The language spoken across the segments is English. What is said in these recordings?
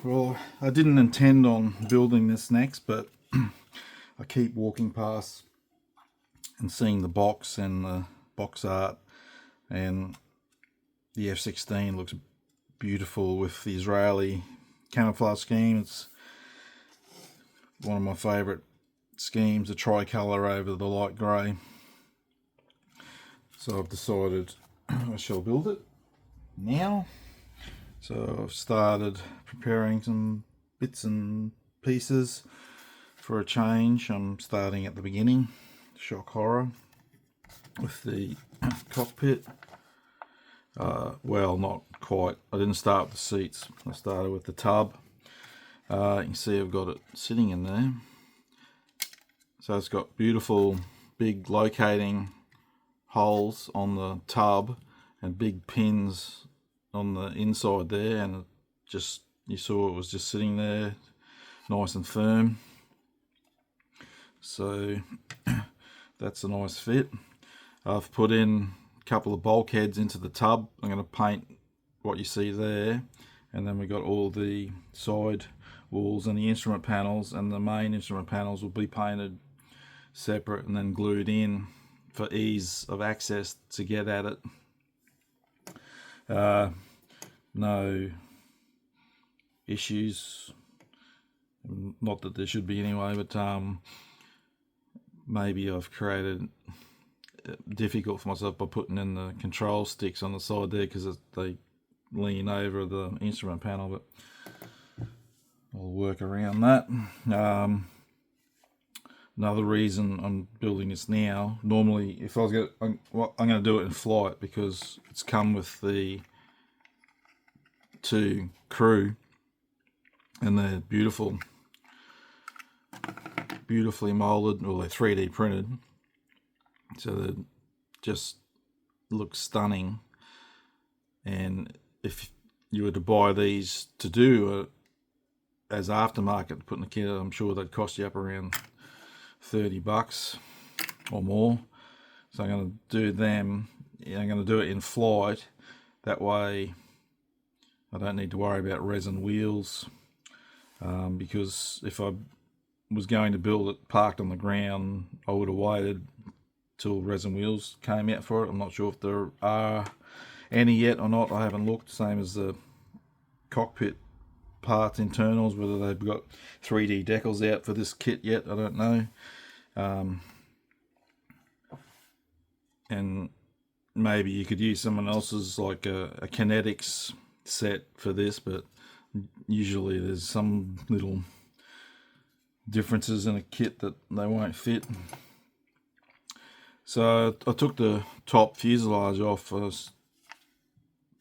Well, I didn't intend on building this next, but I keep walking past and seeing the box and the box art, and the F-16 looks beautiful with the Israeli camouflage scheme. It's one of my favourite schemes, the tricolour over the light grey. So I've decided I shall build it now. So I've started preparing some bits and pieces for a change. I'm starting at the beginning, shock horror, with the cockpit. Well, not quite. I didn't start with the seats. I started with the tub. You can see I've got it sitting in there. So it's got beautiful big locating holes on the tub and big pins on the inside there, and just, you saw it was just sitting there nice and firm. So that's a nice fit. I've put in a couple of bulkheads into the tub. I'm going to paint what you see there, and then we got all the side walls and the instrument panels, and the main instrument panels will be painted separate and then glued in for ease of access to get at it. No issues, not that there should be anyway, but maybe I've created it difficult for myself by putting in the control sticks on the side there, because they lean over the instrument panel, but I'll work around that. Another reason I'm building this now, normally if I was I'm going to do it in flight, because it's come with the 2 crew, and they're beautifully molded, or they're 3D printed, so they just look stunning. And if you were to buy these to do as aftermarket, putting the kit, I'm sure they'd cost you up around $30 or more. So I'm going to do them. I'm going to do it in flight. That way I don't need to worry about resin wheels, because if I was going to build it parked on the ground, I would have waited till resin wheels came out for it. I'm not sure if there are any yet or not. I haven't looked. Same as the cockpit parts internals, whether they've got 3D decals out for this kit yet, I don't know. And maybe you could use someone else's, like a kinetics set for this, but usually there's some little differences in a kit that they won't fit. So I took the top fuselage off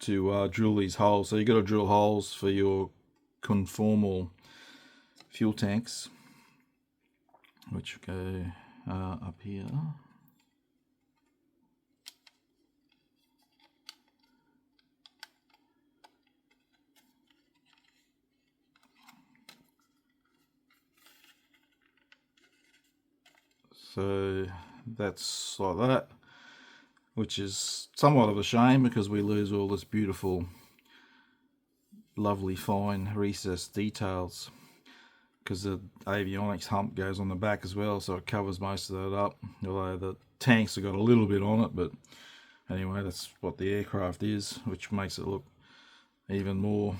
to drill these holes. So you got to drill holes for your conformal fuel tanks, which go up here. So that's like that, which is somewhat of a shame, because we lose all this beautiful, lovely fine recessed details, because the avionics hump goes on the back as well, so it covers most of that up, although the tanks have got a little bit on it. But anyway, that's what the aircraft is, which makes it look even more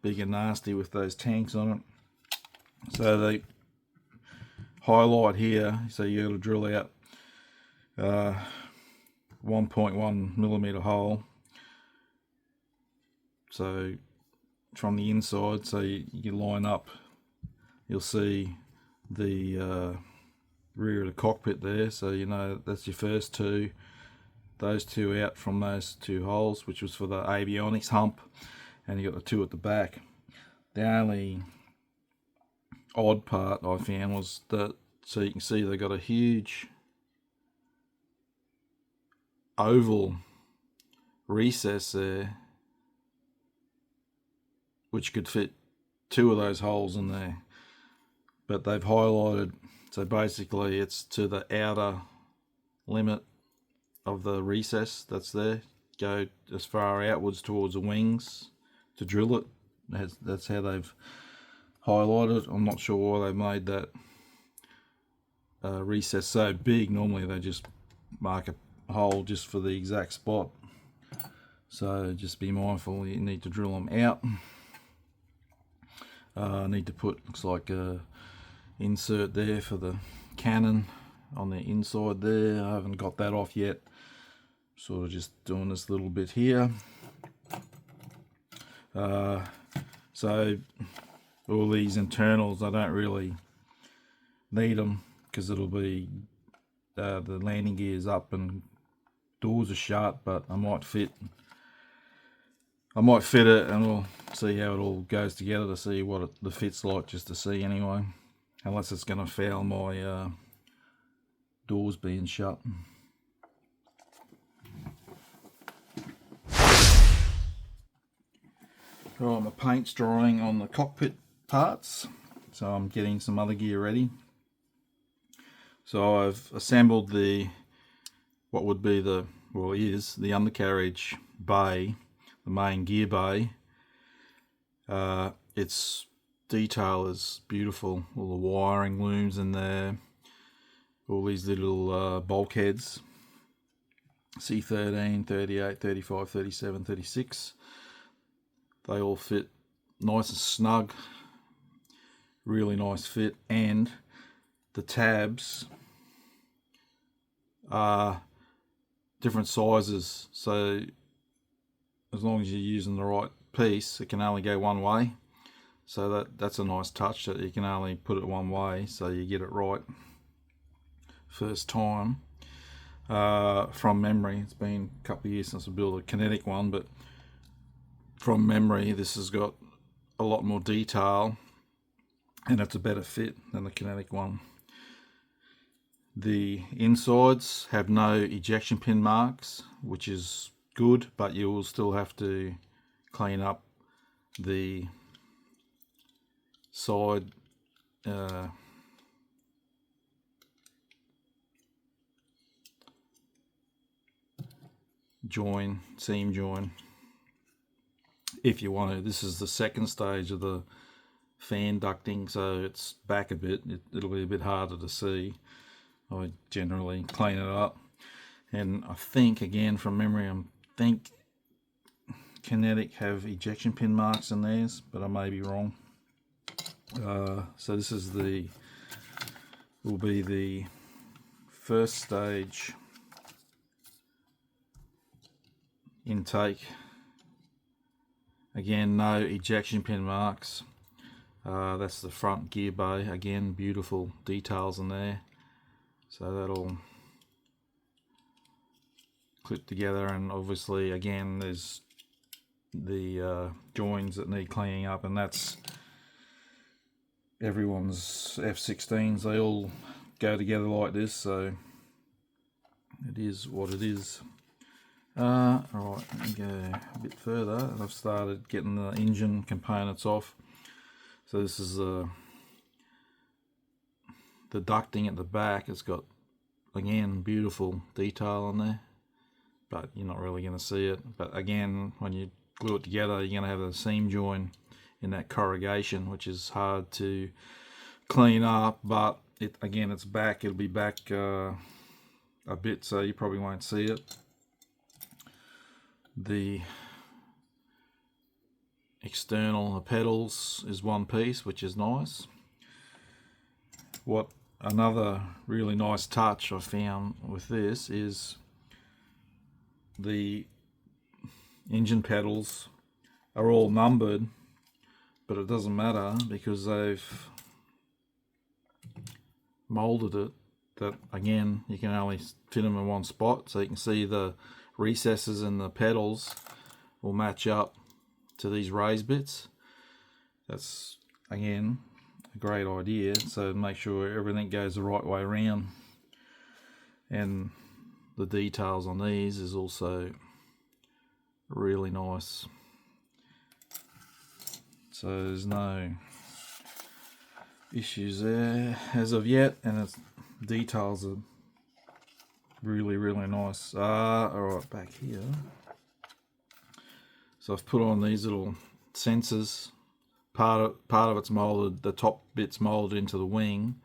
big and nasty with those tanks on it. So they highlight here, so you got to drill out 1.1 millimeter hole, so from the inside, so you line up, you'll see the rear of the cockpit there, so you know that's your first 2, those 2 out from those 2 holes, which was for the avionics hump, and you got the 2 at the back. The only odd part I found was that, so you can see they got a huge oval recess there, which could fit 2 of those holes in there, but they've highlighted, so basically it's to the outer limit of the recess that's there. Go as far outwards towards the wings to drill it, That's how they've highlighted. I'm not sure why they made that recess so big. Normally they just mark a hole just for the exact spot. So just be mindful, you need to drill them out. I need to put, looks like a insert there for the cannon on the inside there. I haven't got that off yet. Sort of just doing this little bit here. So all these internals, I don't really need them because it'll be the landing gear's up and doors are shut, but I might fit it and we'll see how it all goes together to see what the fit's like, just to see anyway, unless it's going to foul my doors being shut. Right, my paint's drying on the cockpit parts, so I'm getting some other gear ready. So I've assembled what would be is the undercarriage bay, the main gear bay. Its detail is beautiful. All the wiring looms in there, all these little bulkheads, C13, 38, 35, 37, 36. They all fit nice and snug, really nice fit, and the tabs are different sizes, so as long as you're using the right piece, it can only go one way. So that's a nice touch, that you can only put it one way, so you get it right first time. From memory, it's been a couple of years since I built a kinetic one, but from memory this has got a lot more detail and it's a better fit than the kinetic one. The insides have no ejection pin marks, which is good, but you will still have to clean up the side seam join, if you want to. This is the second stage of the fan ducting, so it's back a bit. It'll be a bit harder to see. I generally clean it up, and I think, again from memory, I think kinetic have ejection pin marks in theirs, but I may be wrong. So this is will be the first stage intake. Again, no ejection pin marks. That's the front gear bay. Again, beautiful details in there. So that'll clip together, and obviously again there's the joins that need cleaning up, and that's everyone's F-16s. They all go together like this, so it is what it is. Alright, let me go a bit further. I've started getting the engine components off. So this is the ducting at the back. It's got, again, beautiful detail on there, but you're not really going to see it. But again, when you glue it together, you're going to have a seam join in that corrugation, which is hard to clean up, but it's back. It'll be back a bit, so you probably won't see it. The external pedals is one piece, which is nice. What another really nice touch I found with this is the engine pedals are all numbered, but it doesn't matter because they've molded it that, again, you can only fit them in one spot, so you can see the recesses in the pedals will match up to these raised bits. That's, again, a great idea. So make sure everything goes the right way around, and the details on these is also really nice. So there's no issues there as of yet, and its details are really, really nice. Alright, back here. So I've put on these little sensors part of it's molded, the top bit's molded into the wing,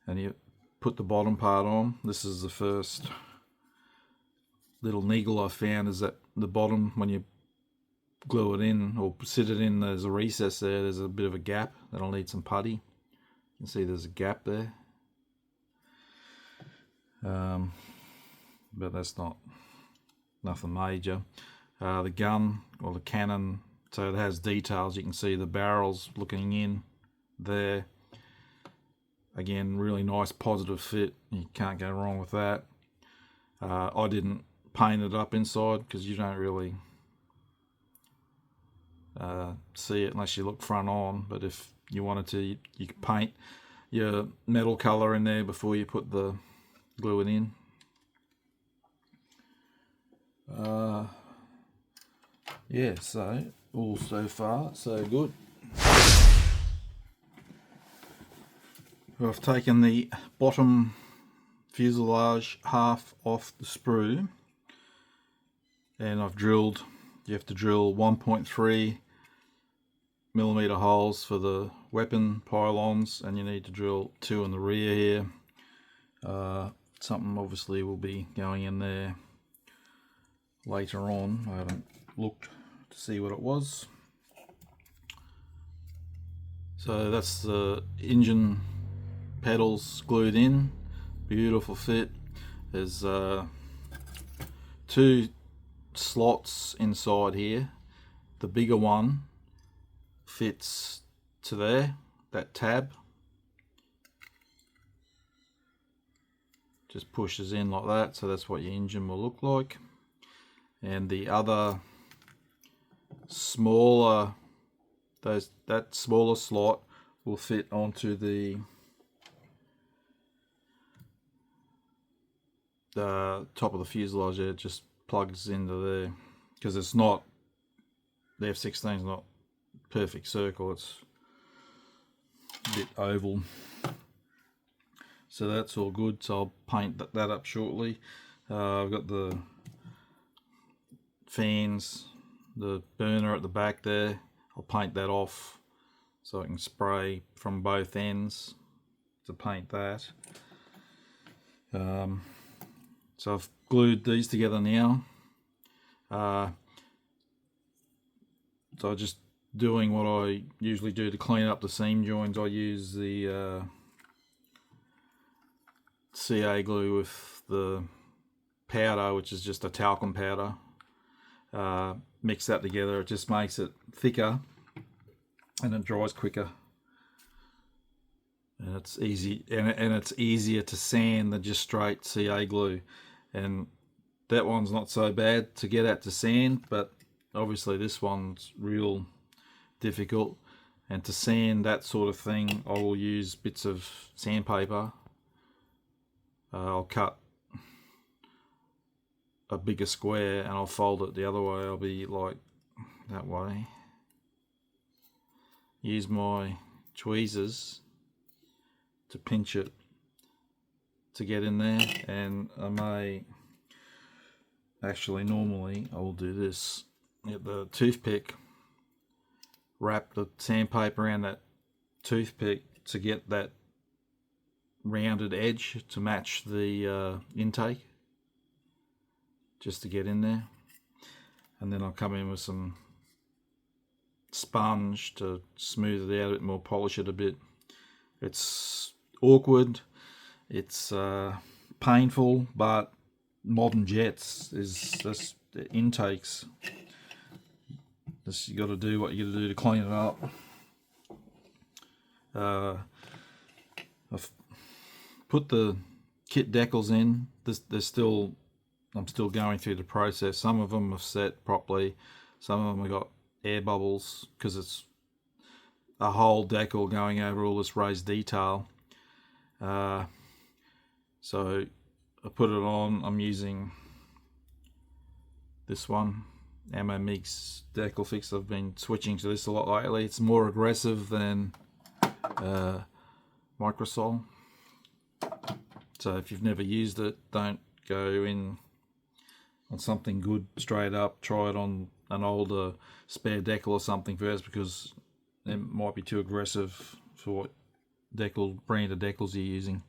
and you put the bottom part on. This is the first little niggle I found, is that the bottom, when you glue it in or sit it in, there's a recess there, there's a bit of a gap that'll need some putty. You can see there's a gap there, but that's nothing major. The gun, or the cannon, so it has details. You can see the barrels looking in there. Again, really nice positive fit, you can't go wrong with that. I didn't paint it up inside because you don't really see it unless you look front on, but if you wanted to, you could paint your metal color in there before you put the glue it in. Yeah, so all so far so good. I've taken the bottom fuselage half off the sprue, and I've drilled, you have to drill 1.3mm holes for the weapon pylons, and you need to drill 2 in the rear here. Something obviously will be going in there later on. I haven't looked to see what it was. So that's the engine pedals glued in, beautiful fit. There's 2 slots inside here. The bigger one fits to there, that tab just pushes in like that, so that's what your engine will look like. And the other smaller, that smaller slot will fit onto the top of the fuselage there. It just plugs into there, because it's not, the F-16 is not perfect circle, it's a bit oval. So that's all good, so I'll paint that up shortly. I've got the fans, the burner at the back there. I'll paint that off so I can spray from both ends to paint that. So I've glued these together now. So I'm just doing what I usually do to clean up the seam joins. I use the CA glue with the powder, which is just a talcum powder. Mix that together, it just makes it thicker and it dries quicker, and it's easy, and it's easier to sand than just straight CA glue. And that one's not so bad to get at to sand, but obviously this one's real difficult. And to sand that sort of thing, I will use bits of sandpaper. I'll cut a bigger square and I'll fold it the other way. I'll be like that way. Use my tweezers to pinch it to get in there, and I may actually, normally I will do this, get the toothpick, wrap the sandpaper around that toothpick to get that rounded edge to match the intake, just to get in there. And then I'll come in with some sponge to smooth it out a bit more, polish it a bit. It's awkward, it's painful, but modern jets is just the intakes. Just, you got to do what you got to do to clean it up. I've put the kit decals in. I'm still going through the process. Some of them have set properly, some of them have got air bubbles because it's a whole decal going over all this raised detail. So I put it on. I'm using this one, Ammo Mix Decal Fix. I've been switching to this a lot lately. It's more aggressive than Microsol. So if you've never used it, don't go in on something good straight up. Try it on an older spare decal or something first, because it might be too aggressive for what brand of decals you're using.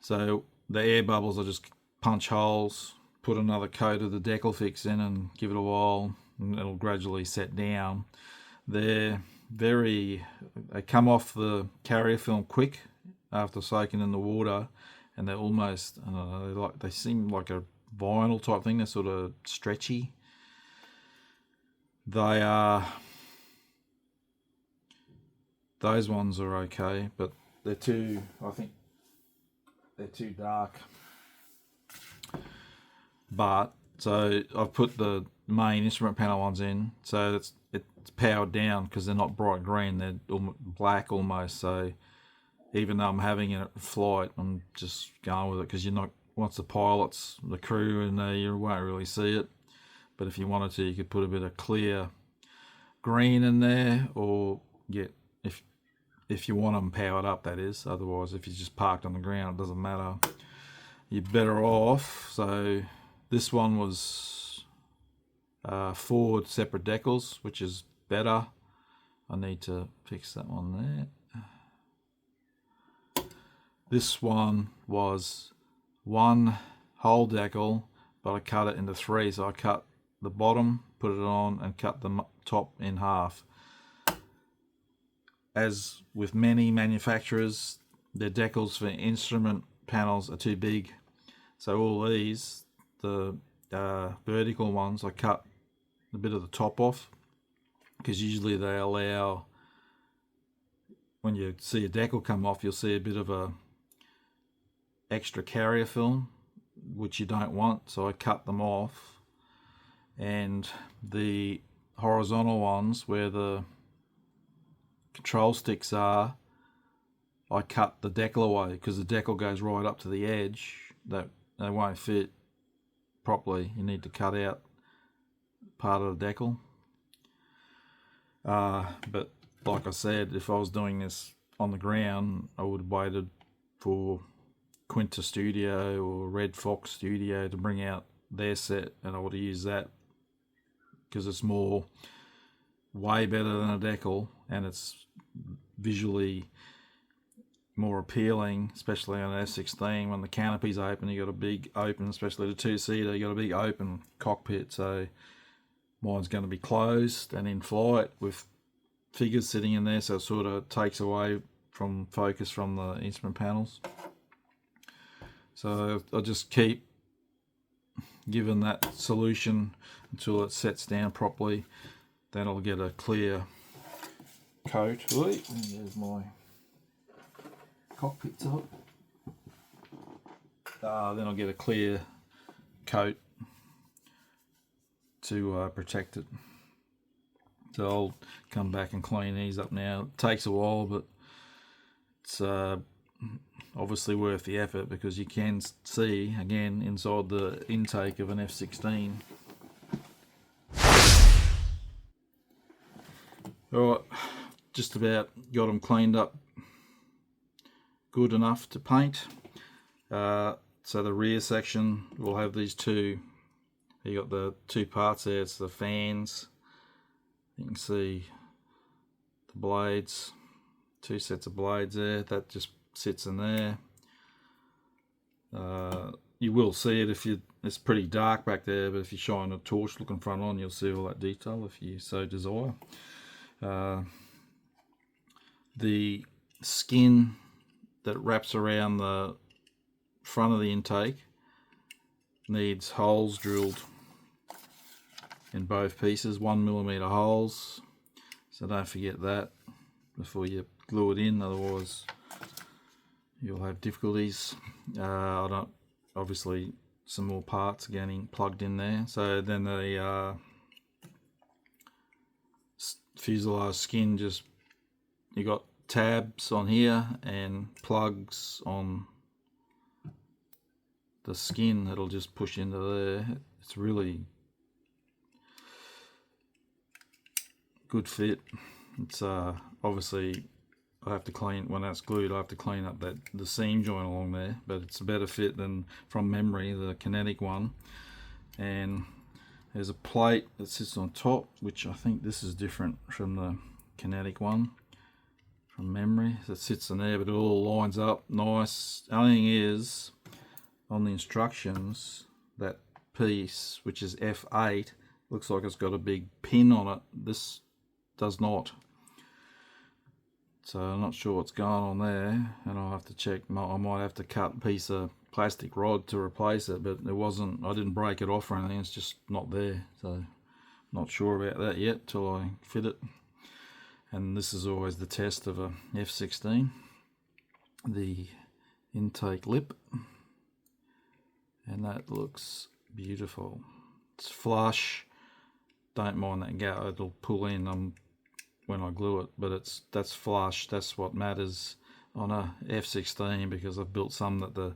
So the air bubbles, I just punch holes, put another coat of the decal fix in and give it a while, and it'll gradually set down. They come off the carrier film quick after soaking in the water, and they're almost, I don't know, they seem like a vinyl type thing. They're sort of stretchy. Those ones are okay, but I think they're too dark. But so I've put the main instrument panel ones in, so it's powered down because they're not bright green, they're black almost. So even though I'm having it at flight, I'm just going with it, because you're not, once the pilots, the crew in there, you won't really see it. But if you wanted to, you could put a bit of clear green in there, or if you want them powered up, that is. Otherwise, if you're just parked on the ground, it doesn't matter. You're better off. So this one was 4 separate decals, which is better. I need to fix that one there. This one was 1 whole decal, but I cut it into 3. So I cut the bottom, put it on, and cut the top in half. As with many manufacturers, their decals for instrument panels are too big. So all these, the vertical ones, I cut a bit of the top off, because usually they allow, when you see a decal come off, you'll see a bit of a extra carrier film, which you don't want. So I cut them off, and the horizontal ones where the control sticks are, I cut the decal away, because the decal goes right up to the edge. That they won't fit properly. You need to cut out part of the decal. But like I said, if I was doing this on the ground, I would have waited for Quinta Studio or Red Fox Studio to bring out their set, and I would have used that, because it's way better than a decal, and it's visually more appealing, especially on an F-16. When the canopy's open, you got a big open, especially the 2-seater, you got a big open cockpit. So mine's going to be closed and in flight with figures sitting in there, so it sort of takes away from focus from the instrument panels. So I'll just keep giving that solution until it sets down properly. Then I'll get a clear coat. There's my cockpit top. Then I'll get a clear coat to protect it. So I'll come back and clean these up now. It takes a while, but it's obviously worth the effort, because you can see again inside the intake of an F-16. Alright, just about got them cleaned up good enough to paint. So the rear section will have these two, you got the 2 parts there. It's the fans, you can see the blades, 2 sets of blades there, that just sits in there. You will see it if it's pretty dark back there, but if you shine a torch looking front on, you'll see all that detail if you so desire. The skin that wraps around the front of the intake needs holes drilled in both pieces, 1mm holes. So don't forget that before you glue it in, otherwise you'll have difficulties. Obviously some more parts getting plugged in there. So then the fuselage skin, just you got tabs on here and plugs on the skin that'll just push into there. It's really good fit. It's obviously I have to clean, when that's glued, I have to clean up the seam joint along there, but it's a better fit than from memory, the kinetic one. And there's a plate that sits on top, which I think this is different from the kinetic one from memory. So it sits in there, but it all lines up nice. The only thing is, on the instructions, that piece, which is F8, looks like it's got a big pin on it. This does not. So I'm not sure what's going on there, and I'll have to check. I might have to cut a piece of plastic rod to replace it, but it wasn't, I didn't break it off or anything, it's just not there. So not sure about that yet till I fit it. And this is always the test of a F-16, the intake lip, and that looks beautiful. It's flush, don't mind that gap, it'll pull in when I glue it, but that's flush. That's what matters on a F-16, because I've built some that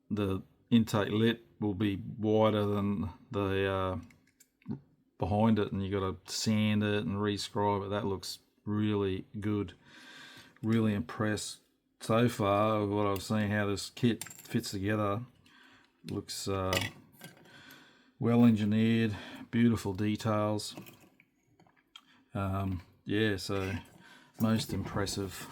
the intake lip will be wider than the behind it, and you got to sand it and rescribe it. That looks really good. Really impressed so far with what I've seen, how this kit fits together. Looks well engineered, beautiful details. Yeah, so most impressive.